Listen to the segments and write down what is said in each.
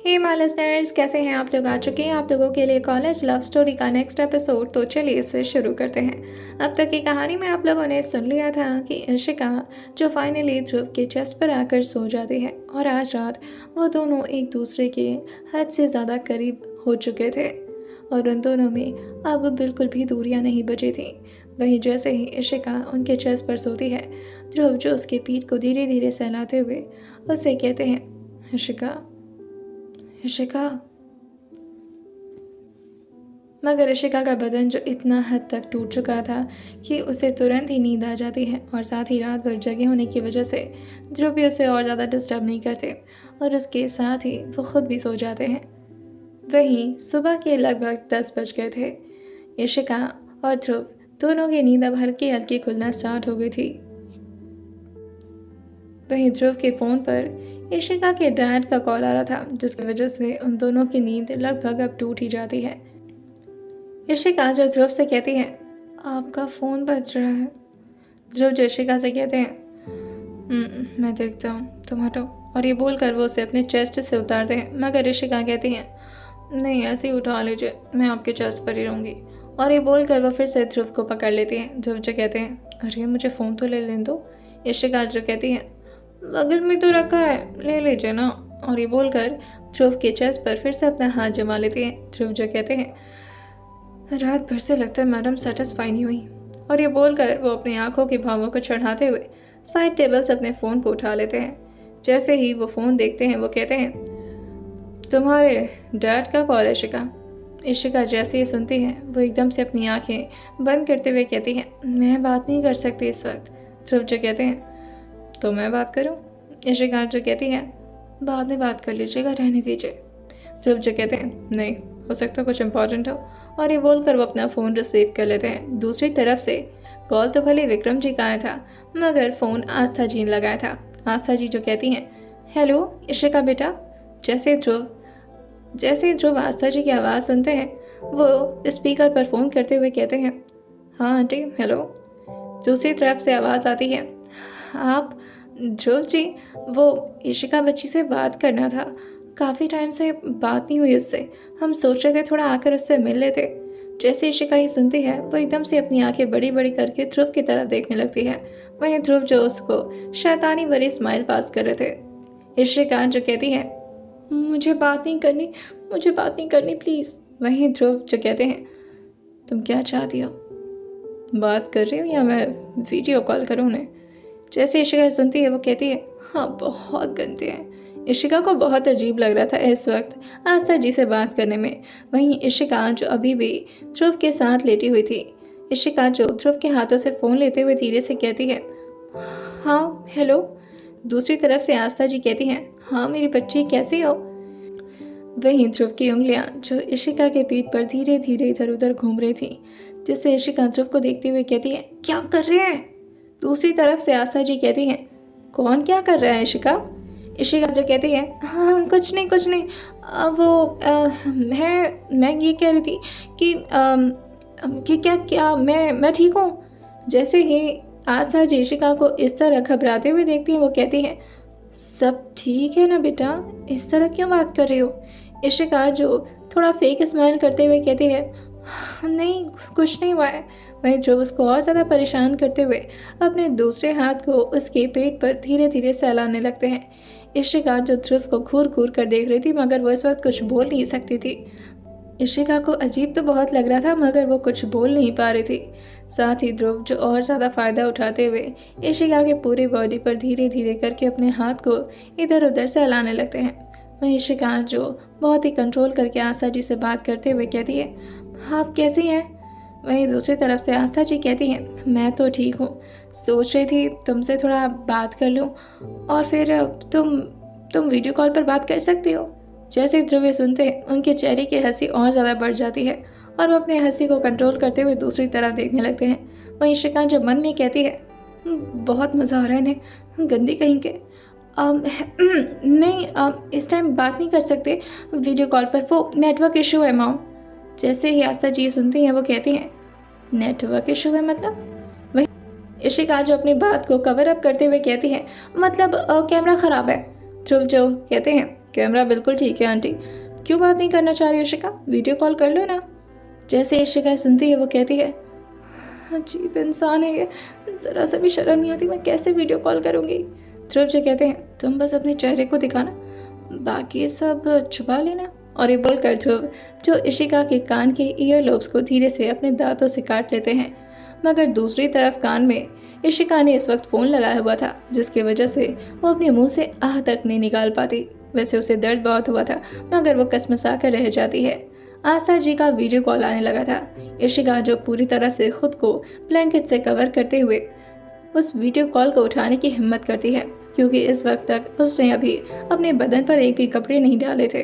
Hey my listeners, कैसे हैं आप लोग? आ चुके हैं आप लोगों के लिए कॉलेज लव स्टोरी का नेक्स्ट एपिसोड। तो चलिए इसे शुरू करते हैं। अब तक की कहानी में आप लोगों ने सुन लिया था कि इशिका जो फाइनली ध्रुव के चेस्ट पर आकर सो जाती है और आज रात वो दोनों एक दूसरे के हद से ज़्यादा करीब हो चुके थे और उन दोनों में अब बिल्कुल भी दूरियां नहीं बची थी। वहीं जैसे ही इशिका उनके चेस्ट पर सोती है, ध्रुव जो उसके पीठ को धीरे धीरे सहलाते हुए उससे कहते हैं, इशिका इशिका। मगर इशिका का बदन जो इतना हद तक टूट चुका था कि उसे तुरंत ही नींद आ जाती है और साथ ही रात भर जगे होने की वजह से ध्रुव भी उसे और ज़्यादा डिस्टर्ब नहीं करते और उसके साथ ही वो खुद भी सो जाते हैं। वहीं सुबह के लगभग 10 बज गए थे। इशिका और ध्रुव दोनों की नींद अब हल्की हल्की खुलना स्टार्ट हो गई थी। वहीं ध्रुव के फ़ोन पर इशिका के डैड का कॉल आ रहा था, जिसकी वजह से उन दोनों की नींद लगभग अब टूट ही जाती है। इशिका जो ध्रुव से कहती है, आपका फ़ोन बज रहा है। ध्रुव जो इशिका से कहते हैं, मैं देखता हूँ, तुम हटो। और ये बोलकर वो उसे अपने चेस्ट से उतारते हैं, मगर इशिका कहती हैं, नहीं ऐसे ही उठा लीजिए, मैं आपके चेस्ट पर ही रहूँगी। और ये बोलकर वो फिर से ध्रुव को पकड़ लेती हैं। ध्रुव जो कहते हैं, अरे मुझे फ़ोन तो ले लेने दो। इशिका जो कहती है, बगल में तो रखा है, ले लीजिए ना। और ये बोलकर ध्रुव के चेस्ट पर फिर से अपना हाथ जमा लेते हैं। ध्रुव जो कहते हैं, रात भर से लगता है मैडम सेटिस्फाई नहीं हुई। और ये बोलकर वो अपनी आंखों के भावों को चढ़ाते हुए साइड टेबल से अपने फ़ोन को उठा लेते हैं। जैसे ही वो फ़ोन देखते हैं वो कहते हैं, तुम्हारे डैड का कॉल है इशिका। इशिका जैसे ही सुनती है वो एकदम से अपनी आंखें बंद करते हुए कहती है, मैं बात नहीं कर सकती इस वक्त। ध्रुव जो कहते हैं, तो मैं बात करूं? इशिका जो कहती है, बाद में बात कर लीजिएगा, रहने दीजिए। ध्रुव जो कहते हैं, नहीं, हो सकता कुछ इंपॉर्टेंट हो। और ये बोलकर वो अपना फ़ोन रिसीव कर लेते हैं। दूसरी तरफ से कॉल तो भले विक्रम जी का आया था, मगर फ़ोन आस्था जी ने लगाया था। आस्था जी जो कहती हैं, हेलो इशिका बेटा। जैसे ही ध्रुव आस्था जी की आवाज़ सुनते हैं वो स्पीकर पर फ़ोन करते हुए कहते हैं, हाँ आंटी, हेलो। दूसरी तरफ से आवाज़ आती है, आप ध्रुव जी, वो इशिका बच्ची से बात करना था, काफ़ी टाइम से बात नहीं हुई उससे, हम सोच रहे थे थोड़ा आकर उससे मिल लेते। जैसे इशिका ही सुनती है वो एकदम से अपनी आंखें बड़ी बड़ी करके ध्रुव की तरफ देखने लगती है। वहीं ध्रुव जो उसको शैतानी भरी स्माइल पास कर रहे थे। इशिका जो कहती है, मुझे बात नहीं करनी प्लीज़। वहीं ध्रुव जो कहते हैं, तुम क्या चाहती हो, बात कर रही हो या मैं वीडियो कॉल करूँ उन्हें? जैसे इशिका सुनती है वो कहती है, हाँ बहुत गंदे हैं। इशिका को बहुत अजीब लग रहा था इस वक्त आस्था जी से बात करने में। वहीं इशिका जो अभी भी ध्रुव के साथ लेटी हुई थी, इशिका जो ध्रुव के हाथों से फ़ोन लेते हुए धीरे से कहती है, हाँ हेलो। दूसरी तरफ से आस्था जी कहती हैं, हाँ मेरी बच्ची कैसी हो? वहीं ध्रुव की उंगलियां जो इशिका के पीठ पर धीरे धीरे इधर उधर घूम रही थी, जिससे इशिका ध्रुव को देखते हुए कहती है, क्या कर रहे हैं? दूसरी तरफ से आस्था जी कहती हैं, कौन क्या कर रहा है इशिका? इशिका जो कहती है, हाँ कुछ नहीं, मैं ये कह रही थी कि क्या मैं ठीक हूँ। जैसे ही आस्था जी इशिका को इस तरह घबराते हुए देखती है वो कहती है, सब ठीक है ना बेटा, इस तरह क्यों बात कर रही हो? इशिका जो थोड़ा फेक स्माइल करते हुए कहती है, नहीं कुछ नहीं हुआ है। वहीं ध्रुव उसको और ज़्यादा परेशान करते हुए अपने दूसरे हाथ को उसके पेट पर धीरे धीरे सहलाने लगते हैं। इशिका जो ध्रुव को घूर घूर कर देख रही थी, मगर वो इस वक्त कुछ बोल नहीं सकती थी। इशिका को अजीब तो बहुत लग रहा था, मगर वो कुछ बोल नहीं पा रही थी। साथ ही ध्रुव जो और ज़्यादा फ़ायदा उठाते हुए इशिका के पूरी बॉडी पर धीरे धीरे करके अपने हाथ को इधर उधर सहलाने लगते हैं। वहीं इशिका जो बहुत ही कंट्रोल करके आस्था जी से बात करते हुए कहती है, आप कैसी हैं? वहीं दूसरी तरफ से आस्था जी कहती हैं, मैं तो ठीक हूँ, सोच रही थी तुमसे थोड़ा बात कर लूँ और फिर तुम वीडियो कॉल पर बात कर सकती हो। जैसे ध्रुव सुनते उनके चेहरे की हंसी और ज़्यादा बढ़ जाती है और वो अपने हंसी को कंट्रोल करते हुए दूसरी तरफ देखने लगते हैं। वहीं इशिका जो मन में कहती है, बहुत मज़ा आ रहा है इन्हें, गंदी कहीं के। नहीं, इस टाइम बात नहीं कर सकते वीडियो कॉल पर, वो नेटवर्क इशू है मॉम। जैसे ही आस्था जी सुनती हैं वो कहती हैं, नेटवर्क इशू है मतलब? वही इशिका जो अपनी बात को कवर अप करते हुए कहती है, मतलब कैमरा ख़राब है। ध्रुव जो कहते हैं, कैमरा बिल्कुल ठीक है आंटी। क्यों बात नहीं करना चाह रही इशिका? वीडियो कॉल कर लो ना। जैसे इशिका सुनती है वो कहती है, अजीब इंसान है ये, ज़रा सा भी शर्म नहीं आती, मैं कैसे वीडियो कॉल करूँगी। ध्रुव जी कहते हैं, तुम बस अपने चेहरे को दिखाना, बाकी सब छुपा लेना। और ये बोलकर ध्रुव जो इशिका के कान के ईयर लोब्स को धीरे से अपने दांतों से काट लेते हैं। मगर दूसरी तरफ कान में इशिका ने इस वक्त फ़ोन लगाया हुआ था, जिसकी वजह से वो अपने मुंह से आह तक नहीं निकाल पाती। वैसे उसे दर्द बहुत हुआ था, मगर वो कसमसा कर रह जाती है। आस्था जी का वीडियो कॉल आने लगा था। इशिका जो पूरी तरह से खुद को ब्लैंकेट से कवर करते हुए उस वीडियो कॉल को उठाने की हिम्मत करती है, क्योंकि इस वक्त तक उसने अभी अपने बदन पर एक भी कपड़े नहीं डाले थे।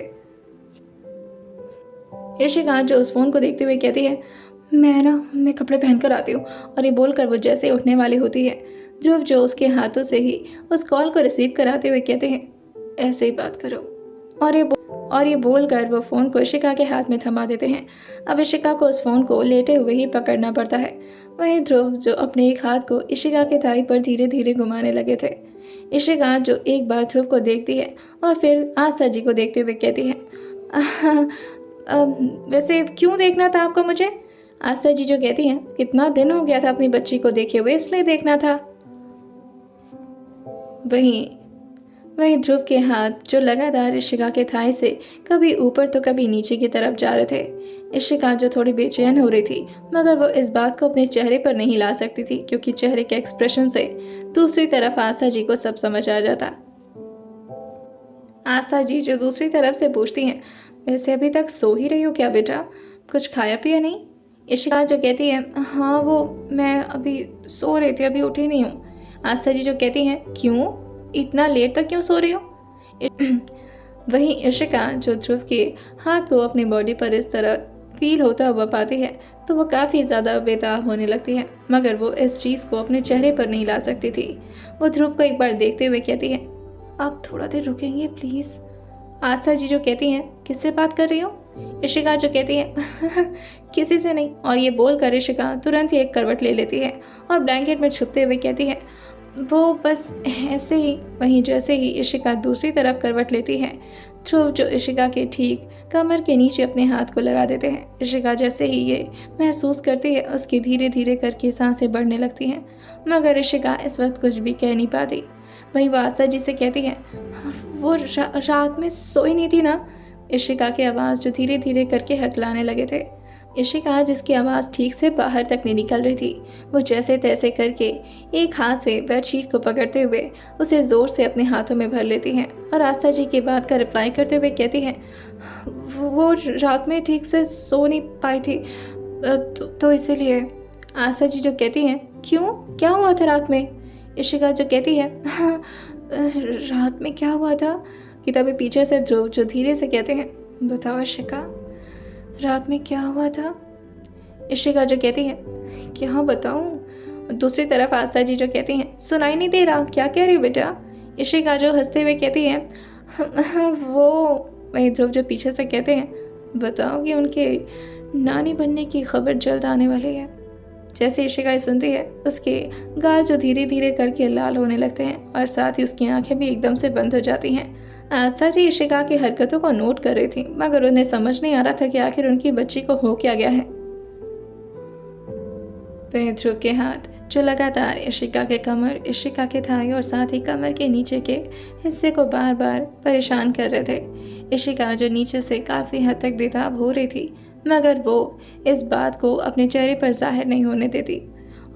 इशिका जो उस फोन को देखते हुए कहती है, मैं कपड़े पहनकर आती हूँ। और ये बोलकर वो जैसे उठने वाली होती है, ध्रुव जो उसके हाथों से ही उस कॉल को रिसीव कराते हुए कहते हैं, ऐसे ही बात करो। और ये बोलकर वो फ़ोन को इशिका के हाथ में थमा देते हैं। अब इशिका को उस फ़ोन को लेटे हुए ही पकड़ना पड़ता है। वहीं ध्रुव जो अपने एक हाथ को इशिका के थाई पर धीरे धीरे घुमाने लगे थे। इशिका जो एक बार ध्रुव को देखती है और फिर आस्था जी को देखते हुए कहती है, वैसे क्यों देखना था आपको मुझे? आस्था जी जो कहती हैं, इतना दिन हो गया था अपनी बच्ची को देखे हुए, इसलिए देखना था। वहीं ध्रुव के हाथ जो लगातार इशिका के थाई से कभी ऊपर तो कभी नीचे की तरफ जा रहे थे। इशिका जो थोड़ी बेचैन हो रही थी, मगर वो इस बात को अपने चेहरे पर नहीं ला सकती थी, क्योंकि चेहरे के एक्सप्रेशन से दूसरी तरफ आस्था जी को सब समझ आ जाता। आस्था जी जो दूसरी तरफ से पूछती हैं, वैसे अभी तक सो ही रही हो क्या बेटा? कुछ खाया पिया नहीं? इशिका जो कहती है, हाँ वो मैं अभी सो रही थी, अभी उठी नहीं हूँ। आस्था जी जो कहती हैं, क्यों इतना लेट तक क्यों सो रही हो? वहीं इशिका जो ध्रुव के हाथ को अपनी बॉडी पर इस तरह फील होता हुआ पाती है, तो वो काफ़ी ज़्यादा बेताब होने लगती है, मगर वो इस चीज़ को अपने चेहरे पर नहीं ला सकती थी। वो ध्रुव को एक बार देखते हुए कहती है, आप थोड़ा देर रुकेंगे प्लीज़? आस्था जी जो कहती हैं, किससे बात कर रही हो? इशिका जो कहती है, किसी से नहीं। और ये बोलकर इशिका तुरंत ही एक करवट ले लेती है और ब्लैंकेट में छुपते हुए कहती है, वो बस ऐसे ही। वहीं जैसे ही इशिका दूसरी तरफ करवट लेती है, ध्रुव जो इशिका के ठीक कमर के नीचे अपने हाथ को लगा देते हैं। इशिका जैसे ही ये महसूस करती है, उसकी धीरे धीरे करके सांसें बढ़ने लगती हैं, मगर इशिका इस वक्त कुछ भी कह नहीं पाती। वहीं वो आस्था जी से कहती है, वो रात में सोई नहीं थी ना? इशिका की आवाज़ जो धीरे धीरे करके हकलाने लगे थे। इशिका जिसकी आवाज़ ठीक से बाहर तक नहीं निकल रही थी, वो जैसे तैसे करके एक हाथ से बेडशीट को पकड़ते हुए उसे ज़ोर से अपने हाथों में भर लेती हैं और आस्था जी की बात का रिप्लाई करते हुए कहती हैं, वो रात में ठीक से सो नहीं पाई थी, तो इसीलिए। आस्था जी जो कहती हैं, क्यों, क्या हुआ था रात में? इशिका जो कहती है, हाँ, रात में क्या हुआ था कि तभी पीछे से ध्रुव जो धीरे से कहते हैं, बताओ इशिका, रात में क्या हुआ था? इशिका जो कहती है, क्या बताऊं? दूसरी तरफ आस्था जी जो कहती हैं, सुनाई नहीं दे रहा, क्या कह रही हो बेटा? इशिका जो हंसते हुए कहती है, वो। वहीं ध्रुव जो पीछे से कहते हैं, बताओ कि उनके नानी बनने की खबर जल्द आने वाली है। जैसे इशिका सुनती है, उसके गाल जो धीरे धीरे करके लाल होने लगते हैं और साथ ही उसकी आंखें भी एकदम से बंद हो जाती हैं। आस्था जी इशिका की हरकतों को नोट कर रही थी, मगर उन्हें समझ नहीं आ रहा था कि आखिर उनकी बच्ची को हो क्या गया है। वहीं ध्रुव के हाथ जो लगातार इशिका के कमर, इशिका के थाई और साथ ही कमर के नीचे के हिस्से को बार बार परेशान कर रहे थे। इशिका जो नीचे से काफ़ी हद तक बेताब हो रही थी, मगर वो इस बात को अपने चेहरे पर जाहिर नहीं होने देती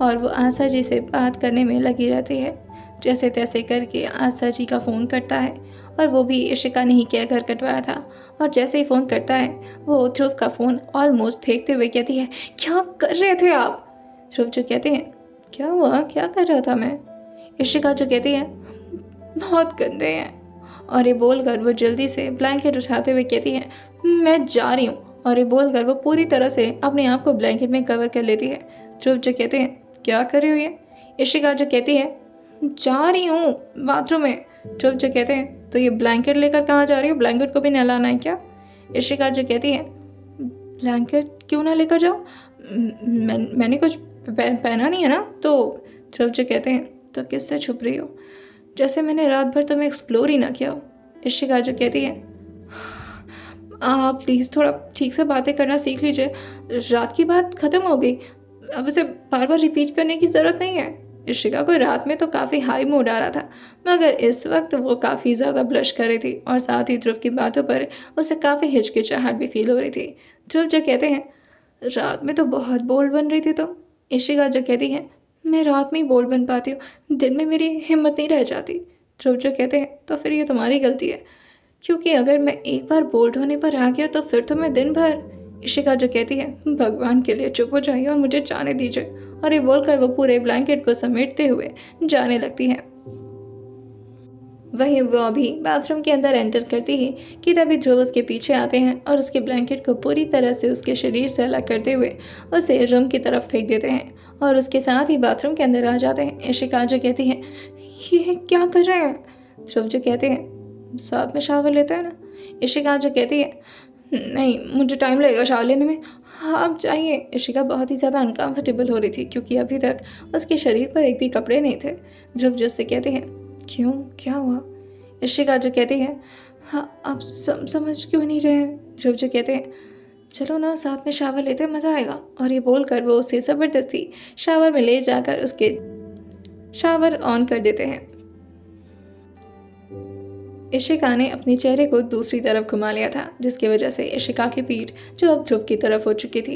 और वो आस्था जी से बात करने में लगी रहती है। जैसे तैसे करके आस्था जी का फ़ोन कटता है और वो भी इशिका ने ही कहकर कटवाया था। और जैसे ही फ़ोन करता है, वो ध्रुव का फ़ोन ऑलमोस्ट फेंकते हुए कहती है, क्या कर रहे थे आप? ध्रुव जो कहते हैं, क्या हुआ, क्या कर रहा था मैं? इशिका जो कहती है, बहुत गंदे हैं। और ये बोलकर वो जल्दी से ब्लैंकेट उठाते हुए कहती है, मैं जा रही हूँ। और ये बोलकर वो पूरी तरह से अपने आप को ब्लैंकेट में कवर कर लेती है। ध्रुव जो कहते हैं, क्या कर रही हो ये? इशिका जो कहती है, जा रही हूँ बाथरूम में। ध्रुव जो कहते हैं, तो ये ब्लैंकेट लेकर कहाँ जा रही हो? ब्लैंकेट को भी नहलाना है क्या? इशिका जो कहती है, ब्लैंकेट क्यों ना लेकर जाओ? मैंने कुछ पहना नहीं है ना। तो ध्रुव जो कहते हैं, तो किससे छुप रही हो? जैसे मैंने रात भर तुम्हें एक्सप्लोर ही ना किया हो। इशिका जो कहती है, आप प्लीज़ थोड़ा ठीक से बातें करना सीख लीजिए। रात की बात ख़त्म हो गई, अब उसे बार बार रिपीट करने की ज़रूरत नहीं है। इशिका को रात में तो काफ़ी हाई मूड आ रहा था, मगर इस वक्त वो काफ़ी ज़्यादा ब्लश कर रही थी और साथ ही ध्रुव की बातों पर उसे काफ़ी हिचकिचाहट भी फील हो रही थी। ध्रुव जो कहते हैं, रात में तो बहुत बोल्ड बन रही थी तुम। इशिका जो कहती है, मैं रात में ही बोल्ड बन पाती हूँ, दिन में मेरी हिम्मत नहीं रह जाती। ध्रुव जो कहते हैं, तो फिर ये तुम्हारी गलती है, क्योंकि अगर मैं एक बार बोल्ड होने पर आ गया तो फिर तो मैं दिन भर। इशिका जो कहती है, भगवान के लिए चुप हो जाइए और मुझे जाने दीजिए। और ये बोलकर वो पूरे ब्लैंकेट को समेटते हुए जाने लगती है। वहीं वो अभी बाथरूम के अंदर एंटर करती ही कि तभी ध्रुव उसके पीछे आते हैं और उसके ब्लैंकेट को पूरी तरह से उसके शरीर से अलग करते हुए उसे रूम की तरफ फेंक देते हैं और उसके साथ ही बाथरूम के अंदर आ जाते हैं। इशिका जो कहती है, ये क्या कर रहे हैं? ध्रुव जो कहते हैं, साथ में शावर लेते हैं ना। इशिका जो कहती है, नहीं, मुझे टाइम लगेगा शावर लेने में, हाँ आप जाइए। इशिका बहुत ही ज़्यादा अनकंफर्टेबल हो रही थी क्योंकि अभी तक उसके शरीर पर एक भी कपड़े नहीं थे। ध्रुव जो उससे कहते हैं, क्यों, क्या हुआ? इशिका जो कहती है, हाँ आप समझ क्यों नहीं रहे हैं? ध्रुव जो कहते हैं, चलो ना साथ में शावर लेते हैं, मज़ा आएगा। और ये बोलकर वो उसे ज़बरदस्ती शावर में ले जाकर उसके शावर ऑन कर देते हैं। इशिका ने अपने चेहरे को दूसरी तरफ घुमा लिया था, जिसकी वजह से इशिका की पीठ जो अब ध्रुव की तरफ हो चुकी थी।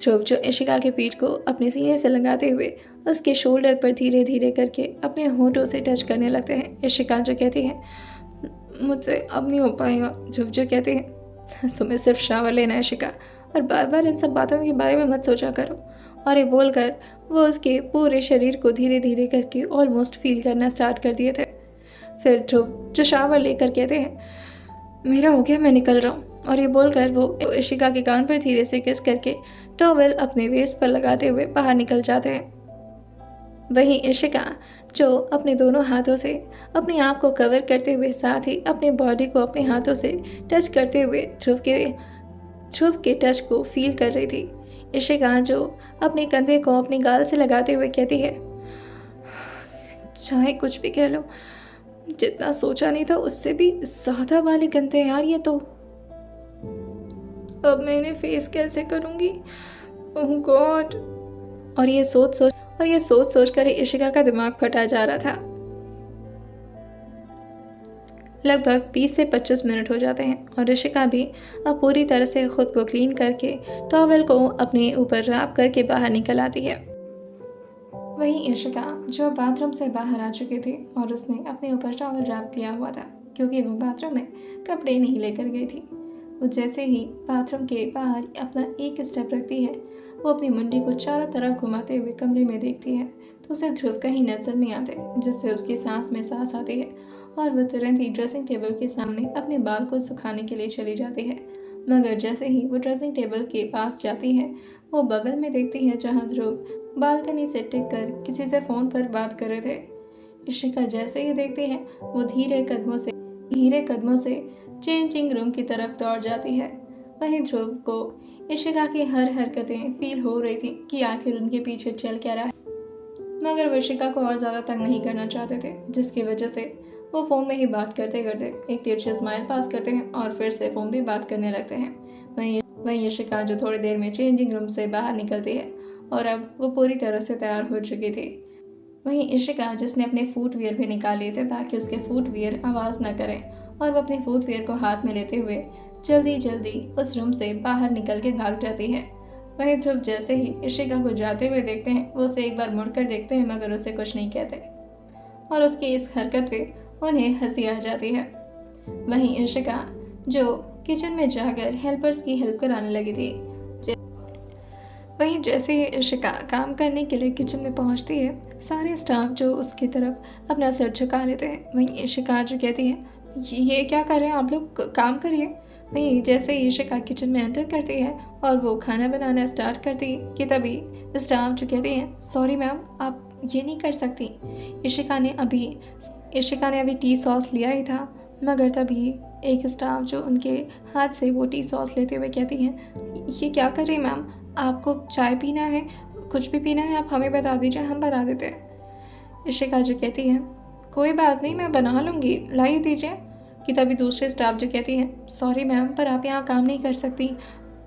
ध्रुव जो इशिका की पीठ को अपने सीने से लगाते हुए उसके शोल्डर पर धीरे धीरे करके अपने होठों से टच करने लगते हैं। इशिका जो कहती है, मुझसे अब नहीं हो पाएगा। ध्रुव जो कहते हैं, तुम्हें सिर्फ शावर लेना है इशिका, और बार बार इन सब बातों के बारे में मत सोचा करो। और ये बोलकर वो उसके पूरे शरीर को धीरे धीरे करके ऑलमोस्ट फील करना स्टार्ट कर दिए थे। फिर ध्रुव जो शावर लेकर कहते हैं, मेरा हो गया, मैं निकल रहा हूँ। और ये बोलकर वो इशिका के कान पर धीरे से किस करके टॉवेल अपने वेस्ट पर लगाते हुए बाहर निकल जाते हैं। वहीं इशिका जो अपने दोनों हाथों से अपने आप को कवर करते हुए साथ ही अपने बॉडी को अपने हाथों से टच करते हुए ध्रुव के टच को फील कर रही थी। इशिका जो अपने कंधे को अपने गाल से लगाते हुए कहती है, चाहे कुछ भी कह लो, जितना सोचा नहीं था उससे भी ज़्यादा वाले गंदे यार ये तो। अब मैं इन्हें फेस कैसे करूँगी? ओह गॉड। और ये सोच सोच कर इशिका का दिमाग फटा जा रहा था। लगभग 20 से 25 मिनट हो जाते हैं और इशिका भी अब पूरी तरह से खुद को क्लीन करके टॉवेल को अपने ऊपर रैप करके बाहर निकल आती है। वहीं इशिका जो बाथरूम से बाहर आ चुकी थी और उसने अपने ऊपर टॉवल रैप किया हुआ था क्योंकि वो बाथरूम में कपड़े नहीं लेकर गई थी। वो जैसे ही बाथरूम के बाहर अपना एक स्टेप रखती है, वो अपनी मुंडी को चारों तरफ घुमाते हुए कमरे में देखती है तो उसे ध्रुव कहीं नजर नहीं आते, जिससे उसकी सांस में सांस आती है और वो तुरंत ही ड्रेसिंग टेबल के सामने अपने बाल को सुखाने के लिए चली जाती है। मगर जैसे ही वो ड्रेसिंग टेबल के पास जाती है, वो बगल में देखती है जहाँ ध्रुव बालकनी से टिक कर किसी से फ़ोन पर बात कर रहे थे। इशिका जैसे ही देखती है, वो धीरे कदमों से चेंजिंग रूम की तरफ दौड़ जाती है। वहीं ध्रुव को इशिका की हर हरकतें फील हो रही थी कि आखिर उनके पीछे चल क्या रहा है, मगर वो इशिका को और ज़्यादा तंग नहीं करना चाहते थे, जिसकी वजह से वो फ़ोन में ही बात करते करते एक तिरछी स्माइल पास करते हैं और फिर से फ़ोन भी बात करने लगते हैं। वहीं इशिका जो थोड़ी देर में चेंजिंग रूम से बाहर निकलती है और अब वो पूरी तरह से तैयार हो चुकी थी। वहीं इशिका जिसने अपने फुटवियर भी निकाल लिए थे ताकि उसके फुटवियर आवाज़ न करें, और वो अपने फुटवियर को हाथ में लेते हुए जल्दी उस रूम से बाहर निकल के भाग जाती है। वहीं ध्रुव जैसे ही इशिका को जाते हुए देखते हैं, वो उसे एक बार मुड़कर देखते हैं मगर उसे कुछ नहीं कहते और उसकी इस हरकत पे उन्हें हंसी आ जाती है। वहीं इशिका जो किचन में जाकर हेल्पर्स की हेल्प कराने लगी थी, वहीं जैसे ही इशिका काम करने के लिए किचन में पहुंचती है, सारे स्टाफ जो उसकी तरफ अपना सिर झुका लेते हैं। वहीं इशिका जो कहती है, ये क्या कर रहे हैं आप लोग, काम करिए। वहीं जैसे ही इशिका किचन में एंटर करती है और वो खाना बनाना स्टार्ट करती है कि तभी स्टाफ जो कहती हैं, सॉरी मैम, आप ये नहीं कर सकती। इशिका ने अभी टी सॉस लिया ही था, मगर तभी एक स्टाफ जो उनके हाथ से वो टी सॉस लेते हुए कहती हैं, ये क्या कर रही मैम, आपको चाय पीना है, कुछ भी पीना है आप हमें बता दीजिए, हम बना देते हैं। इशिका जो कहती है, कोई बात नहीं, मैं बना लूँगी, लाई दीजिए। कि तभी दूसरे स्टाफ जो कहती है, सॉरी मैम, पर आप यहाँ काम नहीं कर सकती,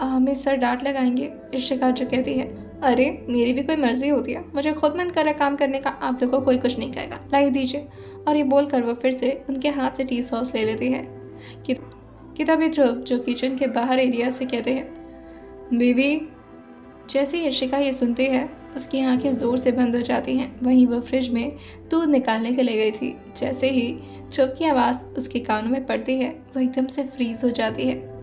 हमें सर डांट लगाएंगे। इशिका जो कहती है, अरे मेरी भी कोई मर्जी होती है, मुझे खुद मन कर रहा है काम करने का, आप लोगों को कोई कुछ नहीं कहेगा, लाई दीजिए। और ये बोलकर वो फिर से उनके हाथ से टी सॉस ले लेती है कि तभी ध्रुव जो किचन के बाहर एरिया से कहते हैं, बीवी। जैसे ही इशिका ये सुनती है, उसकी आंखें ज़ोर से बंद हो जाती हैं। वहीं वो फ्रिज में दूध निकालने के लिए गई थी। जैसे ही ध्रुव की आवाज़ उसके कानों में पड़ती है, वो एकदम से फ्रीज हो जाती है।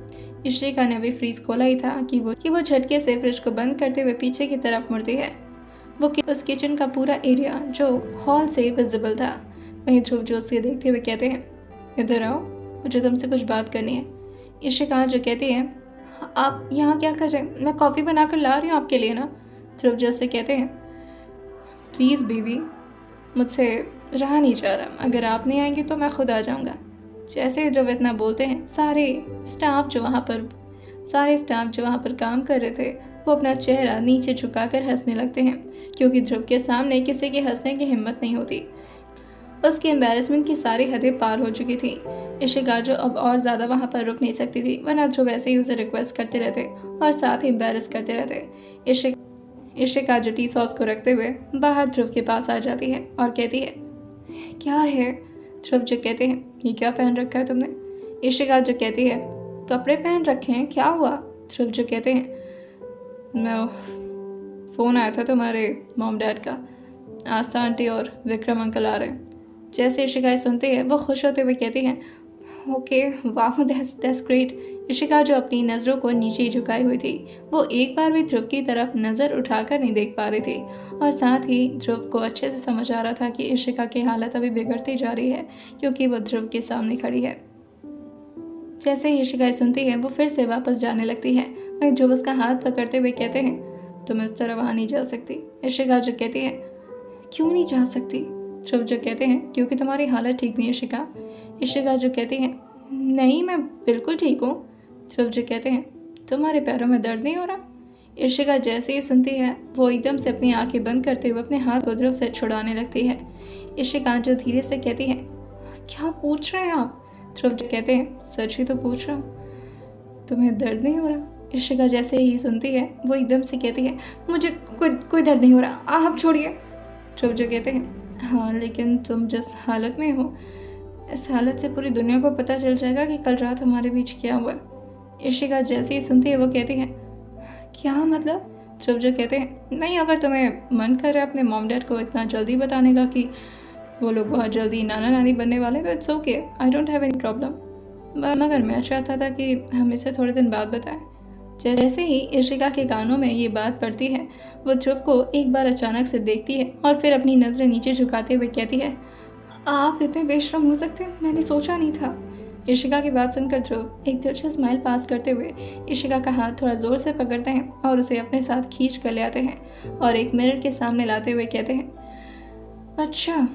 इशिका ने अभी फ्रीज खोला ही था कि वो झटके से फ्रिज को बंद करते हुए पीछे की तरफ मुड़ती है। वो उस किचन का पूरा एरिया जो हॉल से विजिबल था। वहीं ध्रुव जो उसे देखते हुए कहते हैं, इधर आओ, मुझे तुमसे कुछ बात करनी है। इशिका जो कहती है, आप यहाँ क्या कर रहे हैं? मैं कॉफ़ी बनाकर ला रही हूँ आपके लिए ना। ध्रुव जो से कहते हैं, प्लीज़ बीवी, मुझसे रहा नहीं जा रहा, अगर आप नहीं आएंगी तो मैं खुद आ जाऊँगा। जैसे ही ध्रुव इतना बोलते हैं, सारे स्टाफ जो वहाँ पर काम कर रहे थे, वो अपना चेहरा नीचे झुकाकर हंसने लगते हैं, क्योंकि ध्रुव के सामने किसी की हंसने की हिम्मत नहीं होती। उसकी एम्बेरसमेंट की सारी हदें पार हो चुकी थी। इशिका जो अब और ज़्यादा वहाँ पर रुक नहीं सकती थी, वरना ध्रुव ऐसे ही उसे रिक्वेस्ट करते रहते और साथ ही एम्बेरस करते रहते। इशिका जो टी सॉस को रखते हुए बाहर ध्रुव के पास आ जाती है और कहती है, क्या है? ध्रुव जो कहते हैं, ये क्या पहन रखा है तुमने? इशिका जो कहती है, कपड़े पहन रखे हैं, क्या हुआ? ध्रुव जो कहते हैं, मैं फ़ोन आया था तुम्हारे मॉम डैड का, आस्था आंटी और विक्रम अंकल आ रहे हैं। जैसे इशिका सुनती है, वो खुश होते हुए कहती हैं, ओके, वाह, दैट्स ग्रेट। इशिका जो अपनी नज़रों को नीचे ही झुकाई हुई थी, वो एक बार भी ध्रुव की तरफ नज़र उठाकर नहीं देख पा रही थी, और साथ ही ध्रुव को अच्छे से समझ आ रहा था कि इशिका की हालत अभी बिगड़ती जा रही है, क्योंकि वो ध्रुव के सामने खड़ी है। जैसे ही इशिका सुनती है, वो फिर से वापस जाने लगती है। वहीं ध्रुव उसका हाथ पकड़ते हुए कहते हैं, तुम इस तरह वहाँ नहीं जा सकती। इशिका जो कहती है, क्यों नहीं जा सकती? ध्रुव जो कहते हैं, क्योंकि तुम्हारी हालत ठीक नहीं है इशिका। इशिका जो कहती है, नहीं, मैं बिल्कुल ठीक हूँ। ध्रुव जो कहते हैं, तुम्हारे पैरों में दर्द नहीं हो रहा? इशिका जैसे ही सुनती है, वो एकदम से अपनी आंखें बंद करते हुए अपने हाथ को ध्रुव से छुड़ाने लगती है। इशिका जो धीरे से कहती है, क्या पूछ रहे हैं आप? ध्रुव जो कहते हैं, सच ही तो पूछ रहा हूँ, तुम्हें दर्द नहीं हो रहा? इशिका जैसे ही सुनती है, वो एकदम से कहती है, मुझे कोई दर्द नहीं हो रहा, आप छोड़िए। ध्रुव जो कहते हैं, हाँ, लेकिन तुम जिस हालत में हो, इस हालत से पूरी दुनिया को पता चल जाएगा कि कल रात हमारे बीच क्या हुआ। इशिका जैसे ही सुनती है, वो कहती है, क्या मतलब? ध्रुव जो कहते हैं, नहीं, अगर तुम्हें मन कर रहा है अपने मॉम डैड को इतना जल्दी बताने का कि वो लोग बहुत जल्दी नाना नानी बनने वाले, तो it's okay, I don't have any problem, मगर मैं चाहता था कि हम इसे थोड़े दिन बाद बताएं। जैसे ही इशिका के कानों में ये बात पड़ती है, वो ध्रुव को एक बार अचानक से देखती है और फिर अपनी नज़रें नीचे झुकाते हुए कहती है, आप इतने बेशरम हो सकते हैं, मैंने सोचा नहीं था। इशिका की बात सुनकर ध्रुव एक तिरछा स्माइल पास करते हुए इशिका का हाथ थोड़ा ज़ोर से पकड़ते हैं और उसे अपने साथ खींच कर ले आते हैं और एक मिरर के सामने लाते हुए कहते हैं, अच्छा,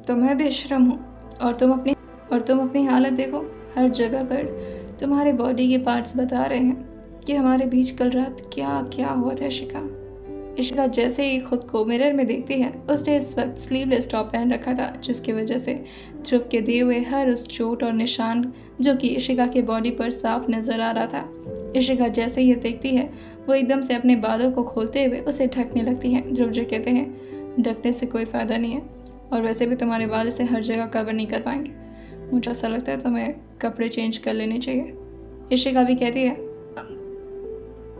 तो मैं बेशरम हूँ और तुम अपनी हालत देखो, हर जगह पर तुम्हारे बॉडी के पार्ट्स बता रहे हैं कि हमारे बीच कल रात क्या क्या हुआ था। इशिका जैसे ही खुद को मिरर में देखती है, उसने इस वक्त स्लीवलेस टॉप पहन रखा था, जिसकी वजह से ध्रुव के दिए हुए हर उस चोट और निशान जो कि इशिका के बॉडी पर साफ नजर आ रहा था। इशिका जैसे ही देखती है, वो एकदम से अपने बालों को खोलते हुए उसे ढकने लगती है। ध्रुव जो कहते हैं, ढकने से कोई फ़ायदा नहीं है, और वैसे भी तुम्हारे बाल इसे हर जगह कवर नहीं कर पाएंगे, मुझे ऐसा लगता है तुम्हें कपड़े चेंज कर लेने चाहिए। इशिका भी कहती है,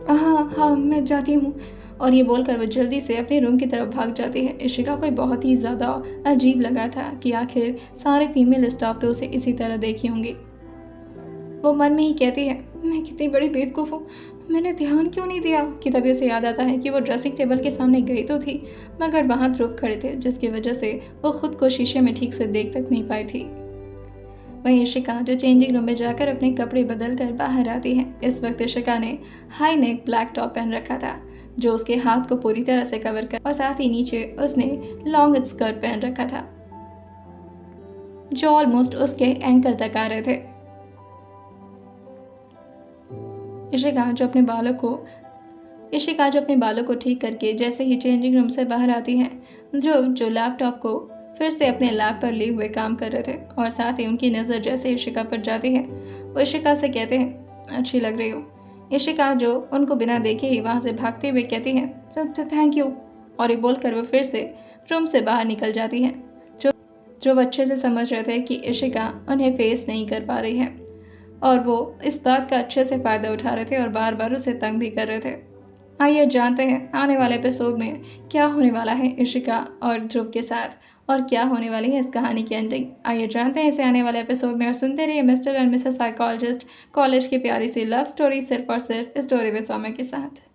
हाँ, मैं जाती हूँ, और ये बोलकर वो जल्दी से अपने रूम की तरफ भाग जाती है। इशिका को बहुत ही ज़्यादा अजीब लगा था कि आखिर सारे फीमेल स्टाफ तो उसे इसी तरह देखी होंगी। वो मन में ही कहती है, मैं कितनी बड़ी बेवकूफ़ हूँ, मैंने ध्यान क्यों नहीं दिया। कि तभी उसे याद आता है कि वो ड्रेसिंग टेबल के सामने गई तो थी, मगर वहाँ ध्रुव खड़े थे, जिसकी वजह से वो खुद को शीशे में ठीक से देख तक नहीं पाई थी। वहीं इशिका जो चेंजिंग रूम में जाकर अपने कपड़े बदल कर बाहर आती है। इस वक्त इशिका ने हाई नेक ब्लैक टॉप पहन रखा था, जो उसके हाथ को पूरी तरह से कवर कर, और साथ ही नीचे उसने लॉन्ग स्कर्ट पहन रखा था जो ऑलमोस्ट उसके एंकल तक आ रहे थे। इशिका जो अपने बालों को ठीक करके जैसे ही चेंजिंग रूम से बाहर आती है, ध्रुव जो लैपटॉप को फिर से अपने लैब पर लिए हुए काम कर रहे थे और साथ ही उनकी नज़र जैसे इशिका पर जाती है वो इशिका से कहते हैं, अच्छी लग रही हो। इशिका जो उनको बिना देखे ही वहाँ से भागते हुए कहती है, तो थैंक यू। और ये बोलकर वो फिर से रूम से बाहर निकल जाती है। ध्रुव अच्छे से समझ रहे थे कि इशिका उन्हें फेस नहीं कर पा रही है और वो इस बात का अच्छे से फ़ायदा उठा रहे थे और बार बार उसे तंग भी कर रहे थे। आइए जानते हैं आने वाले एपिसोड में क्या होने वाला है इशिका और ध्रुव के साथ और क्या होने वाली है इस कहानी की एंडिंग। आइए जानते हैं इसे आने वाले एपिसोड में और सुनते रहिए mister and Mrs psychologist college की प्यारी सी लव स्टोरी सिर्फ और सिर्फ स्टोरी विद सौम्या के साथ।